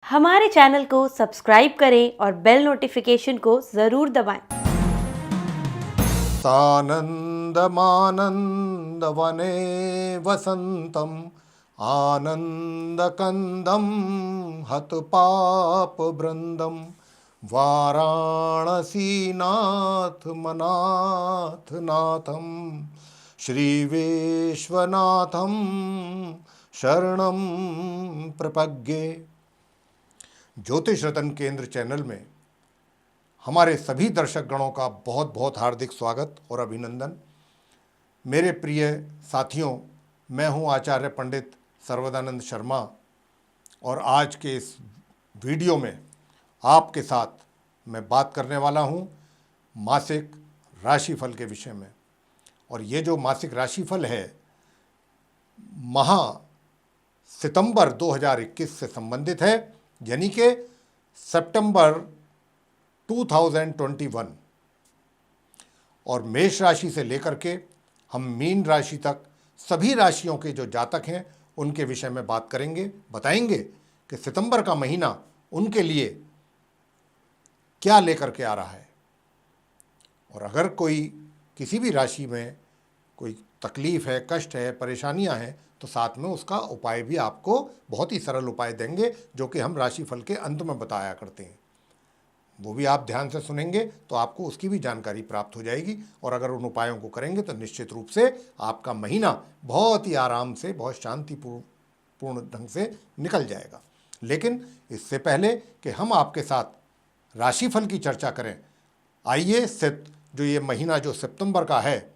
हमारे चैनल को सब्सक्राइब करें और बेल नोटिफिकेशन को ज़रूर दबाएं। सानन्दमानन्दवने वसन्तम् आनन्दकन्दं हतपापवृन्दं वाराणसीनाथमनाथनाथं श्रीविश्वनाथं शरणं प्रपद्ये। ज्योतिष रतन केंद्र चैनल में हमारे सभी दर्शक गणों का बहुत बहुत हार्दिक स्वागत और अभिनंदन। मेरे प्रिय साथियों, मैं हूं आचार्य पंडित सर्वदानंद शर्मा और आज के इस वीडियो में आपके साथ मैं बात करने वाला हूं मासिक राशिफल के विषय में। और ये जो मासिक राशिफल है माह सितंबर 2021 से संबंधित है, यानी कि सितंबर 2021, और मेष राशि से लेकर के हम मीन राशि तक सभी राशियों के जो जातक हैं उनके विषय में बात करेंगे, बताएंगे कि सितंबर का महीना उनके लिए क्या लेकर के आ रहा है। और अगर कोई किसी भी राशि में कोई तकलीफ है, कष्ट है, परेशानियां हैं, तो साथ में उसका उपाय भी आपको बहुत ही सरल उपाय देंगे जो कि हम राशिफल के अंत में बताया करते हैं। वो भी आप ध्यान से सुनेंगे तो आपको उसकी भी जानकारी प्राप्त हो जाएगी। और अगर उन उपायों को करेंगे तो निश्चित रूप से आपका महीना बहुत ही आराम से, बहुत शांतिपूर्ण ढंग से निकल जाएगा। लेकिन इससे पहले कि हम आपके साथ राशिफल की चर्चा करें, आइए जो ये महीना जो सितंबर का है,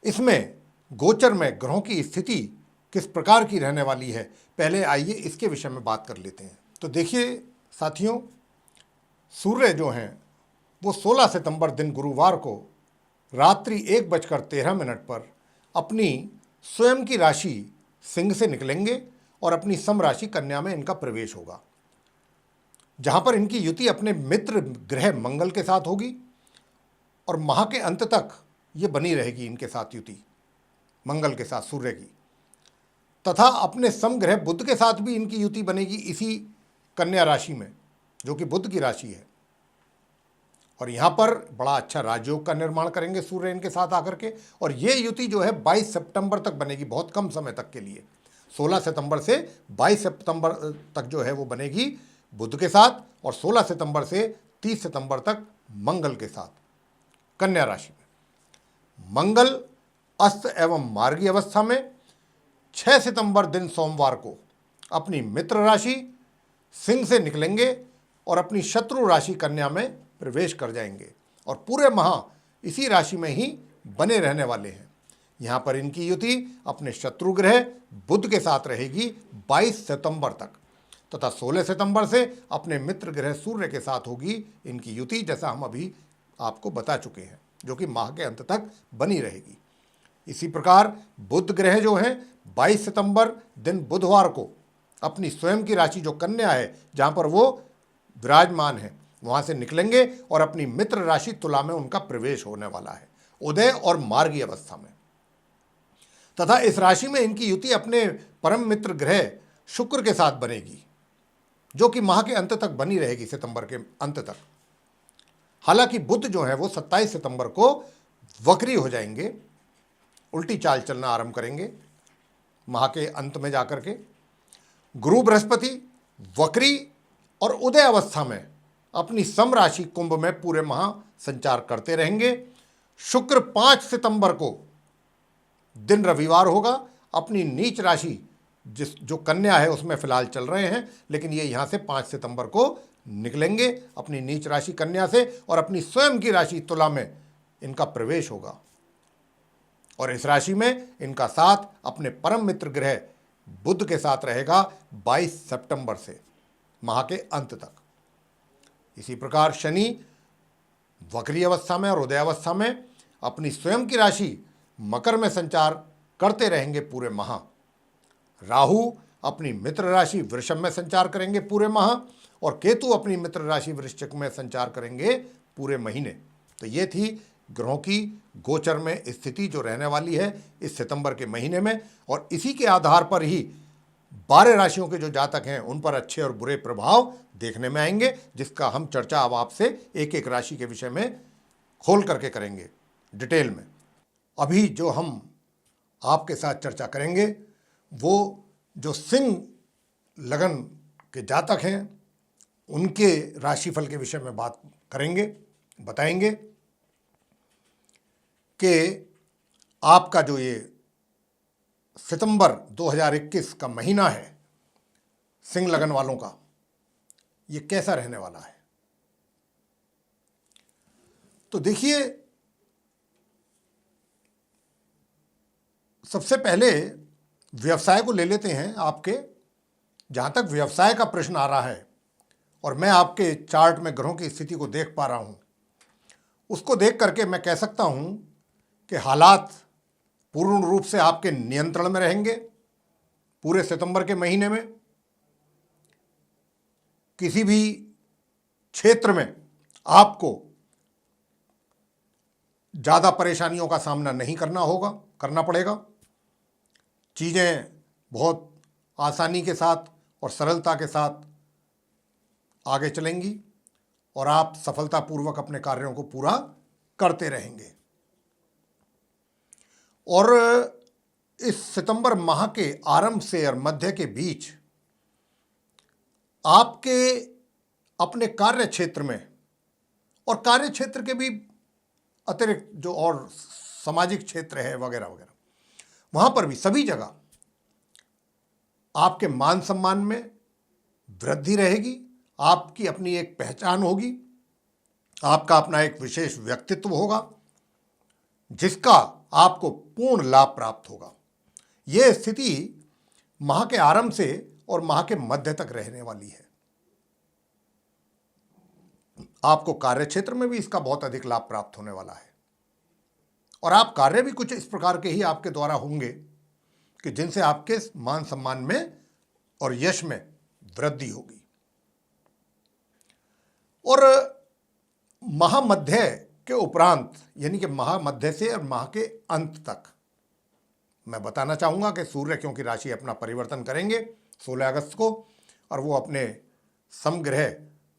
इसमें गोचर में ग्रहों की स्थिति किस प्रकार की रहने वाली है, पहले आइए इसके विषय में बात कर लेते हैं। तो देखिए साथियों, सूर्य जो हैं वो 16 सितंबर दिन गुरुवार को रात्रि 1:13 पर अपनी स्वयं की राशि सिंह से निकलेंगे और अपनी सम राशि कन्या में इनका प्रवेश होगा, जहां पर इनकी युति अपने मित्र ग्रह मंगल के साथ होगी और माह के अंत तक ये बनी रहेगी इनके साथ युति, मंगल के साथ सूर्य की। तथा अपने समग्रह बुध के साथ भी इनकी युति बनेगी इसी कन्या राशि में, जो कि बुध की राशि है। और यहाँ पर बड़ा अच्छा राजयोग का निर्माण करेंगे सूर्य इनके साथ आकर के। और ये युति जो है 22 सितंबर तक बनेगी, बहुत कम समय तक के लिए। 16 सितंबर से 22 सितंबर तक जो है वो बनेगी बुध के साथ, और 16 सितंबर से 30 सितंबर तक मंगल के साथ कन्या राशि में। मंगल अस्त एवं मार्गी अवस्था में 6 सितंबर दिन सोमवार को अपनी मित्र राशि सिंह से निकलेंगे और अपनी शत्रु राशि कन्या में प्रवेश कर जाएंगे और पूरे माह इसी राशि में ही बने रहने वाले हैं। यहाँ पर इनकी युति अपने शत्रु ग्रह बुध के साथ रहेगी 22 सितंबर तक, तथा 16 सितंबर से अपने मित्र ग्रह सूर्य के साथ होगी इनकी युति, जैसा हम अभी आपको बता चुके हैं, जो कि माह के अंत तक बनी रहेगी। इसी प्रकार बुध ग्रह जो हैं 22 सितंबर दिन बुधवार को अपनी स्वयं की राशि जो कन्या है, जहाँ पर वो विराजमान है, वहाँ से निकलेंगे और अपनी मित्र राशि तुला में उनका प्रवेश होने वाला है उदय और मार्गी अवस्था में। तथा इस राशि में इनकी युति अपने परम मित्र ग्रह शुक्र के साथ बनेगी, जो कि माह के अंत तक बनी रहेगी, सितंबर के अंत तक। हालांकि बुध जो है वो 27 सितंबर को वक्री हो जाएंगे, उल्टी चाल चलना आरंभ करेंगे माह के अंत में जाकर के। गुरु बृहस्पति वक्री और उदय अवस्था में अपनी सम राशि कुंभ में पूरे माह संचार करते रहेंगे। शुक्र 5 सितंबर को दिन रविवार होगा, अपनी नीच राशि जो कन्या है उसमें फिलहाल चल रहे हैं, लेकिन ये यहाँ से 5 सितंबर को निकलेंगे अपनी नीच राशि कन्या से और अपनी स्वयं की राशि तुला में इनका प्रवेश होगा। और इस राशि में इनका साथ अपने परम मित्र ग्रह बुध के साथ रहेगा 22 सितंबर से माह के अंत तक। इसी प्रकार शनि वक्री अवस्था में और उदय अवस्था में अपनी स्वयं की राशि मकर में संचार करते रहेंगे पूरे माह। राहु अपनी मित्र राशि वृषभ में संचार करेंगे पूरे माह और केतु अपनी मित्र राशि वृश्चिक में संचार करेंगे पूरे महीने। तो ये थी ग्रहों की गोचर में स्थिति जो रहने वाली है इस सितंबर के महीने में। और इसी के आधार पर ही 12 राशियों के जो जातक हैं उन पर अच्छे और बुरे प्रभाव देखने में आएंगे, जिसका हम चर्चा अब आपसे एक एक राशि के विषय में खोल करके करेंगे डिटेल में। अभी जो हम आपके साथ चर्चा करेंगे वो जो सिंह लगन के जातक हैं उनके राशिफल के विषय में बात करेंगे, बताएंगे कि आपका जो ये सितंबर 2021 का महीना है सिंह लगन वालों का, ये कैसा रहने वाला है। तो देखिए, सबसे पहले व्यवसाय को ले लेते हैं आपके। जहां तक व्यवसाय का प्रश्न आ रहा है और मैं आपके चार्ट में ग्रहों की स्थिति को देख पा रहा हूं, उसको देख करके मैं कह सकता हूं कि हालात पूर्ण रूप से आपके नियंत्रण में रहेंगे। पूरे सितंबर के महीने में किसी भी क्षेत्र में आपको ज़्यादा परेशानियों का सामना नहीं करना पड़ेगा। चीज़ें बहुत आसानी के साथ और सरलता के साथ आगे चलेंगी और आप सफलतापूर्वक अपने कार्यों को पूरा करते रहेंगे। और इस सितंबर माह के आरंभ से और मध्य के बीच आपके अपने कार्य क्षेत्र में और कार्य क्षेत्र के भी अतिरिक्त जो और सामाजिक क्षेत्र है वगैरह वगैरह, वहां पर भी सभी जगह आपके मान सम्मान में वृद्धि रहेगी। आपकी अपनी एक पहचान होगी, आपका अपना एक विशेष व्यक्तित्व होगा जिसका आपको पूर्ण लाभ प्राप्त होगा। यह स्थिति माह के आरंभ से और माह के मध्य तक रहने वाली है। आपको कार्य क्षेत्र में भी इसका बहुत अधिक लाभ प्राप्त होने वाला है और आप कार्य भी कुछ इस प्रकार के ही आपके द्वारा होंगे कि जिनसे आपके मान सम्मान में और यश में वृद्धि होगी। और महामध्य के उपरांत, यानी कि महामध्य से और माह के अंत तक, मैं बताना चाहूंगा कि सूर्य क्योंकि राशि अपना परिवर्तन करेंगे 16 अगस्त को, और वो अपने समग्रह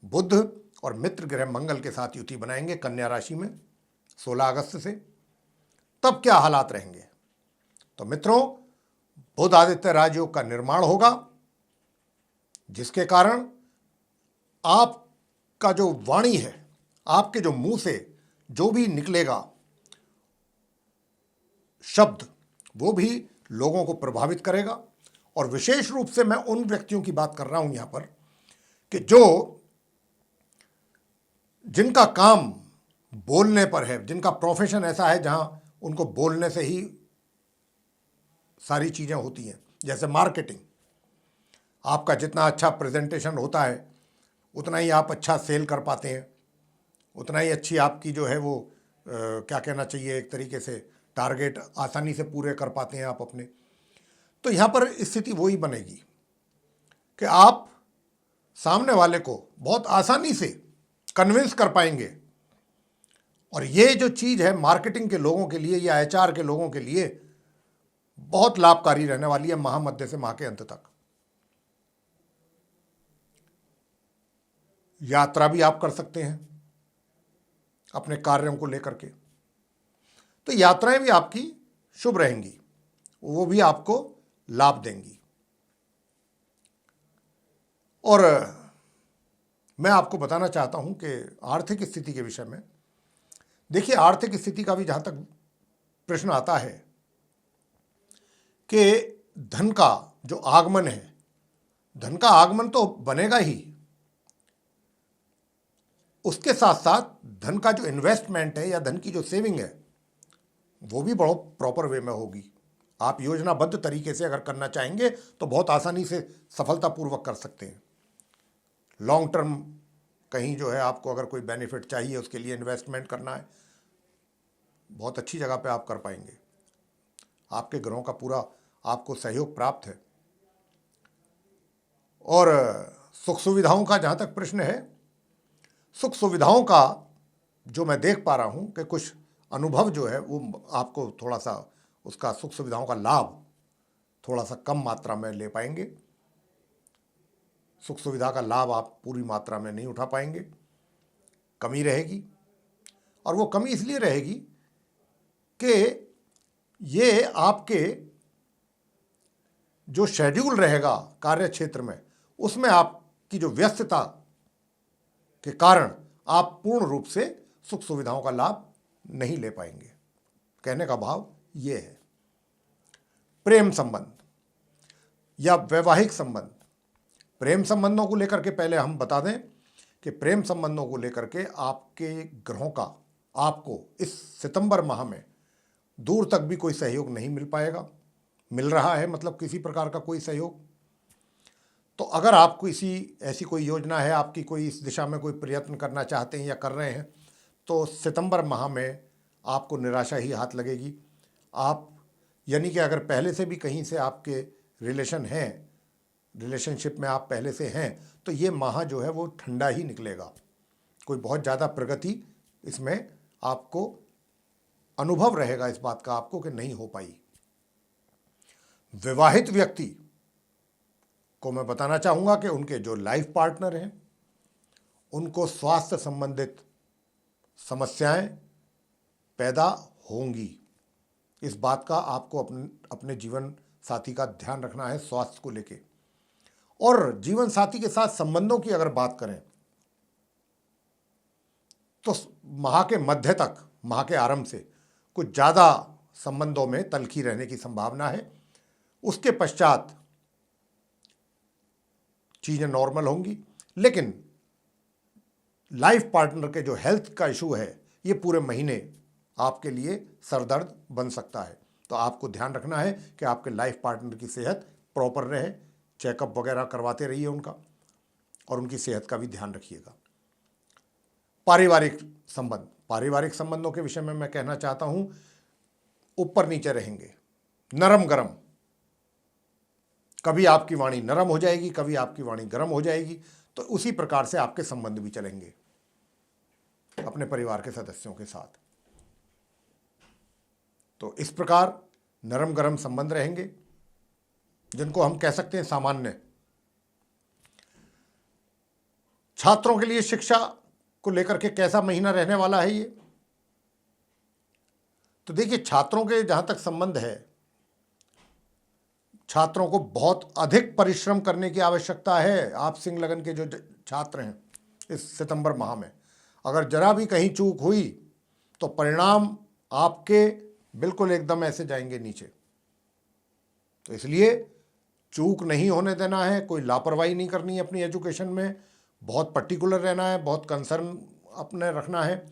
बुध और मित्र ग्रह मंगल के साथ युति बनाएंगे कन्या राशि में 16 अगस्त से। तब क्या हालात रहेंगे? तो मित्रों, बुध आदित्य राजयोग का निर्माण होगा, जिसके कारण आपका जो वाणी है, आपके जो मुंह से जो भी निकलेगा शब्द, वो भी लोगों को प्रभावित करेगा। और विशेष रूप से मैं उन व्यक्तियों की बात कर रहा हूं यहां पर कि जिनका काम बोलने पर है, जिनका प्रोफेशन ऐसा है जहां उनको बोलने से ही सारी चीजें होती हैं। जैसे मार्केटिंग, आपका जितना अच्छा प्रेजेंटेशन होता है उतना ही आप अच्छा सेल कर पाते हैं, उतना ही अच्छी आपकी जो है वो क्या कहना चाहिए, एक तरीके से टारगेट आसानी से पूरे कर पाते हैं आप अपने। तो यहाँ पर स्थिति वही बनेगी कि आप सामने वाले को बहुत आसानी से कन्विंस कर पाएंगे। और ये जो चीज़ है मार्केटिंग के लोगों के लिए या एचआर के लोगों के लिए बहुत लाभकारी रहने वाली है महामध्य से माह के अंत तक। यात्रा भी आप कर सकते हैं अपने कार्यों को लेकर के, तो यात्राएं भी आपकी शुभ रहेंगी, वो भी आपको लाभ देंगी। और मैं आपको बताना चाहता हूं कि आर्थिक स्थिति के विषय में, देखिए आर्थिक स्थिति का भी जहां तक प्रश्न आता है कि धन का जो आगमन है, धन का आगमन तो बनेगा ही, उसके साथ साथ धन का जो इन्वेस्टमेंट है या धन की जो सेविंग है वो भी बहुत प्रॉपर वे में होगी। आप योजनाबद्ध तरीके से अगर करना चाहेंगे तो बहुत आसानी से सफलतापूर्वक कर सकते हैं। लॉन्ग टर्म कहीं जो है आपको अगर कोई बेनिफिट चाहिए, उसके लिए इन्वेस्टमेंट करना है, बहुत अच्छी जगह पे आप कर पाएंगे। आपके ग्रहों का पूरा आपको सहयोग प्राप्त है। और सुख सुविधाओं का जहाँ तक प्रश्न है, सुख सुविधाओं का जो मैं देख पा रहा हूँ कि कुछ अनुभव जो है वो आपको थोड़ा सा उसका सुख सुविधाओं का लाभ थोड़ा सा कम मात्रा में ले पाएंगे। सुख सुविधा का लाभ आप पूरी मात्रा में नहीं उठा पाएंगे, कमी रहेगी। और वो कमी इसलिए रहेगी कि ये आपके जो शेड्यूल रहेगा कार्य क्षेत्र में, उसमें आपकी जो व्यस्तता के कारण आप पूर्ण रूप से सुख सुविधाओं का लाभ नहीं ले पाएंगे। कहने का भाव ये है। प्रेम संबंध या वैवाहिक संबंध, प्रेम संबंधों को लेकर के पहले हम बता दें कि प्रेम संबंधों को लेकर के आपके ग्रहों का आपको इस सितंबर माह में दूर तक भी कोई सहयोग नहीं मिल पाएगा। मिल रहा है मतलब किसी प्रकार का कोई सहयोग। तो अगर आपको ऐसी कोई योजना है, आपकी कोई इस दिशा में कोई प्रयत्न करना चाहते हैं या कर रहे हैं, तो सितंबर माह में आपको निराशा ही हाथ लगेगी। आप यानी कि अगर पहले से भी कहीं से आपके रिलेशनशिप में आप पहले से हैं, तो ये माह जो है वो ठंडा ही निकलेगा। कोई बहुत ज़्यादा प्रगति इसमें आपको अनुभव रहेगा इस बात का आपको कि नहीं हो पाई। विवाहित व्यक्ति को मैं बताना चाहूँगा कि उनके जो लाइफ पार्टनर हैं उनको स्वास्थ्य संबंधित समस्याएं पैदा होंगी। इस बात का आपको अपने जीवन साथी का ध्यान रखना है स्वास्थ्य को लेके। और जीवन साथी के साथ संबंधों की अगर बात करें तो माह के मध्य तक, माह के आरंभ से कुछ ज़्यादा संबंधों में तल्खी रहने की संभावना है। उसके पश्चात चीज़ें नॉर्मल होंगी, लेकिन लाइफ पार्टनर के जो हेल्थ का इशू है ये पूरे महीने आपके लिए सरदर्द बन सकता है। तो आपको ध्यान रखना है कि आपके लाइफ पार्टनर की सेहत प्रॉपर रहे, चेकअप वगैरह करवाते रहिए उनका, और उनकी सेहत का भी ध्यान रखिएगा। पारिवारिक संबंधों के विषय में मैं कहना चाहता हूं, ऊपर नीचे रहेंगे, नरम गरम। कभी आपकी वाणी नरम हो जाएगी, कभी आपकी वाणी गर्म हो जाएगी। तो उसी प्रकार से आपके संबंध भी चलेंगे अपने परिवार के सदस्यों के साथ। तो इस प्रकार नरम गरम संबंध रहेंगे, जिनको हम कह सकते हैं सामान्य। छात्रों के लिए शिक्षा को लेकर के कैसा महीना रहने वाला है ये? तो देखिए, छात्रों के जहां तक संबंध है, छात्रों को बहुत अधिक परिश्रम करने की आवश्यकता है। आप सिंह लगन के जो छात्र हैं इस सितंबर माह में, अगर जरा भी कहीं चूक हुई तो परिणाम आपके बिल्कुल एकदम ऐसे जाएंगे नीचे। तो इसलिए चूक नहीं होने देना है, कोई लापरवाही नहीं करनी है अपनी एजुकेशन में, बहुत पर्टिकुलर रहना है, बहुत कंसर्न अपने रखना है,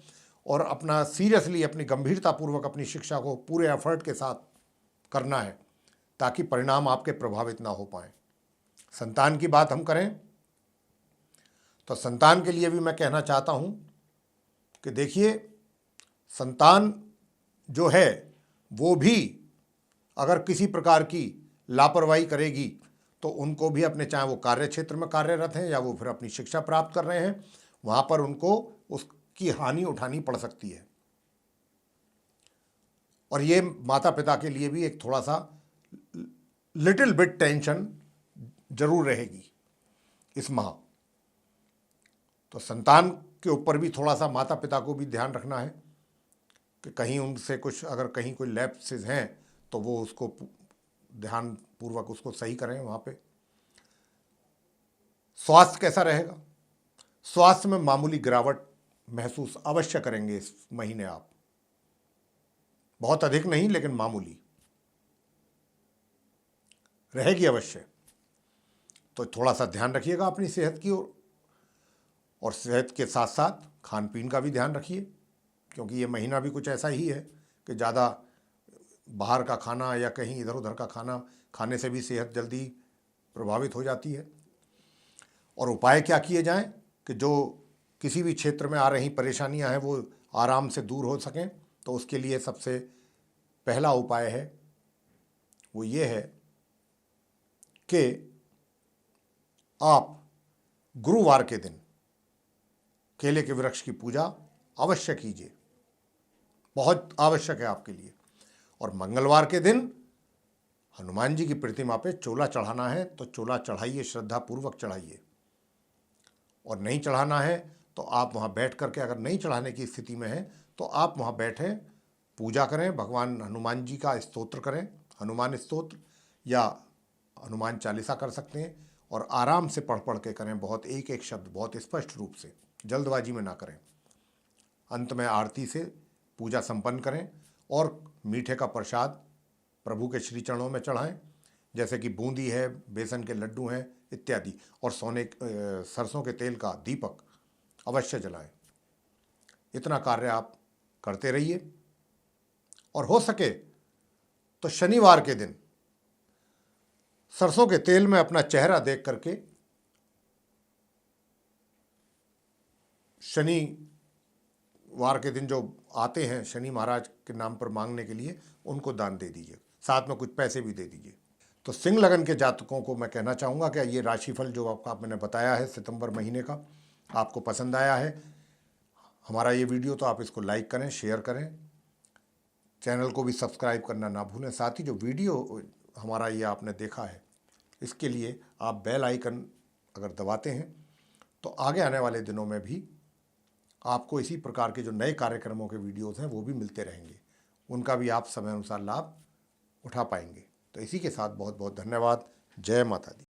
और अपना सीरियसली, अपनी गंभीरतापूर्वक अपनी शिक्षा को पूरे एफर्ट के साथ करना है, ताकि परिणाम आपके प्रभावित ना हो पाए। संतान की बात हम करें तो संतान के लिए भी मैं कहना चाहता हूं कि देखिए, संतान जो है वो भी अगर किसी प्रकार की लापरवाही करेगी तो उनको भी अपने, चाहे वो कार्य क्षेत्र में कार्यरत हैं या वो फिर अपनी शिक्षा प्राप्त कर रहे हैं, वहाँ पर उनको उसकी हानि उठानी पड़ सकती है। और ये माता पिता के लिए भी एक थोड़ा सा लिटिल बिट टेंशन जरूर रहेगी इस माह। तो संतान के ऊपर भी थोड़ा सा माता पिता को भी ध्यान रखना है कि कहीं उनसे कुछ, अगर कहीं कोई लैप्सेस हैं तो वो उसको ध्यान पूर्वक उसको सही करें वहाँ पे। स्वास्थ्य कैसा रहेगा? स्वास्थ्य में मामूली गिरावट महसूस अवश्य करेंगे इस महीने आप, बहुत अधिक नहीं लेकिन मामूली रहेगी अवश्य। तो थोड़ा सा ध्यान रखिएगा अपनी सेहत की ओर, और सेहत के साथ साथ खान पीन का भी ध्यान रखिए, क्योंकि ये महीना भी कुछ ऐसा ही है कि ज़्यादा बाहर का खाना या कहीं इधर उधर का खाना खाने से भी सेहत जल्दी प्रभावित हो जाती है। और उपाय क्या किए जाएं कि जो किसी भी क्षेत्र में आ रही परेशानियां हैं वो आराम से दूर हो सकें? तो उसके लिए सबसे पहला उपाय है वो ये है कि आप गुरुवार के दिन केले के वृक्ष की पूजा अवश्य कीजिए, बहुत आवश्यक है आपके लिए। और मंगलवार के दिन हनुमान जी की प्रतिमा पे चोला चढ़ाना है तो चोला चढ़ाइए, श्रद्धापूर्वक चढ़ाइए, और नहीं चढ़ाना है तो आप वहाँ बैठ करके, अगर नहीं चढ़ाने की स्थिति में है तो आप वहाँ बैठें, पूजा करें, भगवान हनुमान जी का स्तोत्र करें, हनुमान स्तोत्र या हनुमान चालीसा कर सकते हैं, और आराम से पढ़ पढ़ के करें, बहुत एक एक शब्द बहुत स्पष्ट रूप से, जल्दबाजी में ना करें। अंत में आरती से पूजा संपन्न करें और मीठे का प्रसाद प्रभु के श्री चरणों में चढ़ाएं, जैसे कि बूंदी है, बेसन के लड्डू हैं इत्यादि, और सरसों के तेल का दीपक अवश्य जलाएं। इतना कार्य आप करते रहिए, और हो सके तो शनिवार के दिन सरसों के तेल में अपना चेहरा देख करके शनिवार के दिन जो आते हैं शनि महाराज के नाम पर मांगने के लिए, उनको दान दे दीजिए, साथ में कुछ पैसे भी दे दीजिए। तो सिंह लगन के जातकों को मैं कहना चाहूँगा कि ये राशिफल जो आपका मैंने बताया है सितंबर महीने का, आपको पसंद आया है हमारा ये वीडियो, तो आप इसको लाइक करें, शेयर करें, चैनल को भी सब्सक्राइब करना ना भूलें। साथ ही जो वीडियो हमारा ये आपने देखा है, इसके लिए आप बेल आइकन अगर दबाते हैं तो आगे आने वाले दिनों में भी आपको इसी प्रकार के जो नए कार्यक्रमों के वीडियोज़ हैं वो भी मिलते रहेंगे, उनका भी आप समय अनुसार लाभ उठा पाएंगे। तो इसी के साथ बहुत बहुत धन्यवाद। जय माता दी।